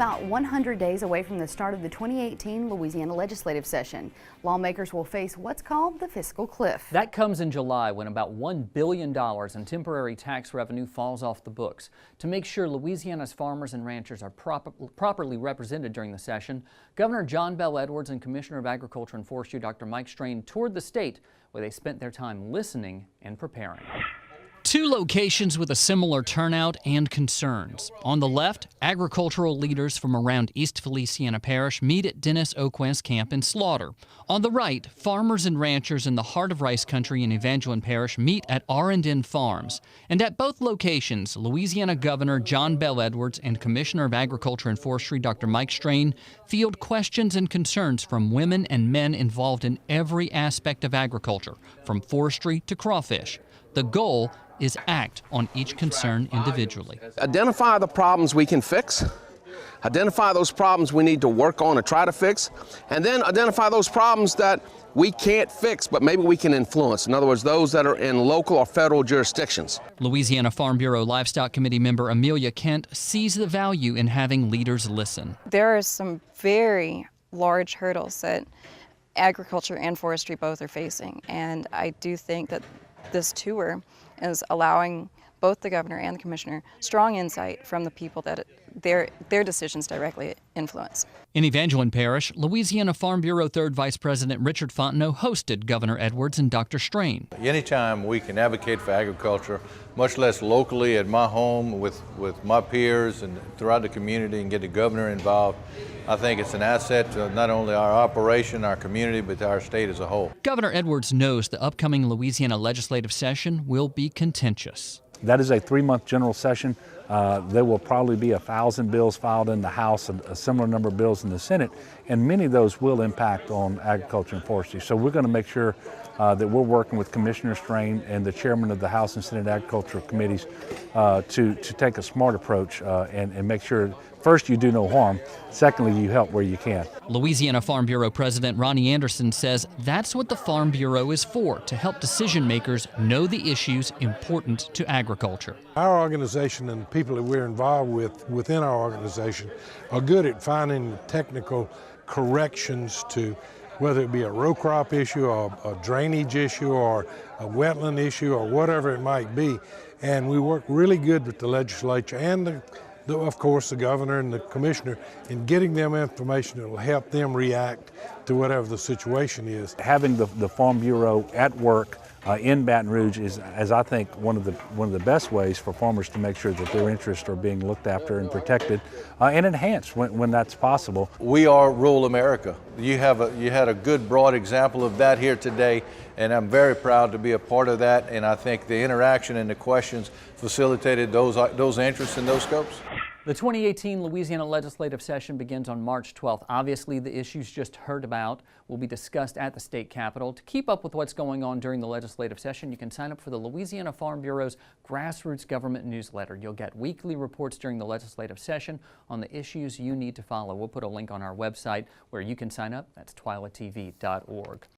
about 100 days away from the start of the 2018 Louisiana legislative session. Lawmakers will face what's called the fiscal cliff. That comes in July when about $1 billion in temporary tax revenue falls off the books. To make sure Louisiana's farmers and ranchers are properly represented during the session, Governor John Bel Edwards and Commissioner of Agriculture and Forestry Dr. Mike Strain toured the state where they spent their time listening and preparing. Two locations with a similar turnout and concerns. On the left, agricultural leaders from around East Feliciana Parish meet at Dennis Oquen's camp in Slaughter. On the right, farmers and ranchers in the heart of rice country in Evangeline Parish meet at R&N Farms. And at both locations, Louisiana Governor John Bel Edwards and Commissioner of Agriculture and Forestry Dr. Mike Strain field questions and concerns from women and men involved in every aspect of agriculture, from forestry to crawfish. The goal is act on each concern individually. Identify the problems we can fix, identify those problems we need to work on and try to fix, and then identify those problems that we can't fix but maybe we can influence. In other words, those that are in local or federal jurisdictions. Louisiana Farm Bureau Livestock Committee member Amelia Kent sees the value in having leaders listen. There are some very large hurdles that agriculture and forestry both are facing, and I do think that this tour is allowing both the governor and the commissioner strong insight from the people that their decisions directly influence. In Evangeline Parish, Louisiana Farm Bureau 3rd Vice President Richard Fontenot hosted Governor Edwards and Dr. Strain. Anytime we can advocate for agriculture, much less locally at my home with my peers and throughout the community, and get the governor involved, I think it's an asset to not only our operation, our community, but to our state as a whole. Governor Edwards knows the upcoming Louisiana legislative session will be contentious. That is a 3-month general session. There will probably be 1,000 bills filed in the House and a similar number of bills in the Senate, and many of those will impact on agriculture and forestry. So we're going to make sure that we're working with Commissioner Strain and the chairman of the House and Senate Agricultural Committees to take a smart approach and make sure, first, you do no harm. Secondly, you help where you can. Louisiana Farm Bureau President Ronnie Anderson says that's what the Farm Bureau is for, to help decision makers know the issues important to agriculture. Our organization and the people that we're involved with within our organization are good at finding technical corrections to whether it be a row crop issue or a drainage issue or a wetland issue or whatever it might be. And we work really good with the legislature and of course, the governor and the commissioner in getting them information that will help them react to whatever the situation is. Having the Farm Bureau at work in Baton Rouge is, as I think, one of the best ways for farmers to make sure that their interests are being looked after and protected and enhanced when that's possible. We are rural America. You had a good broad example of that here today, and I'm very proud to be a part of that, and I think the interaction and the questions facilitated those interests and those scopes. The 2018 Louisiana legislative session begins on March 12th. Obviously, the issues just heard about will be discussed at the state capitol. To keep up with what's going on during the legislative session, you can sign up for the Louisiana Farm Bureau's Grassroots Government newsletter. You'll get weekly reports during the legislative session on the issues you need to follow. We'll put a link on our website where you can sign up. That's twilatv.org.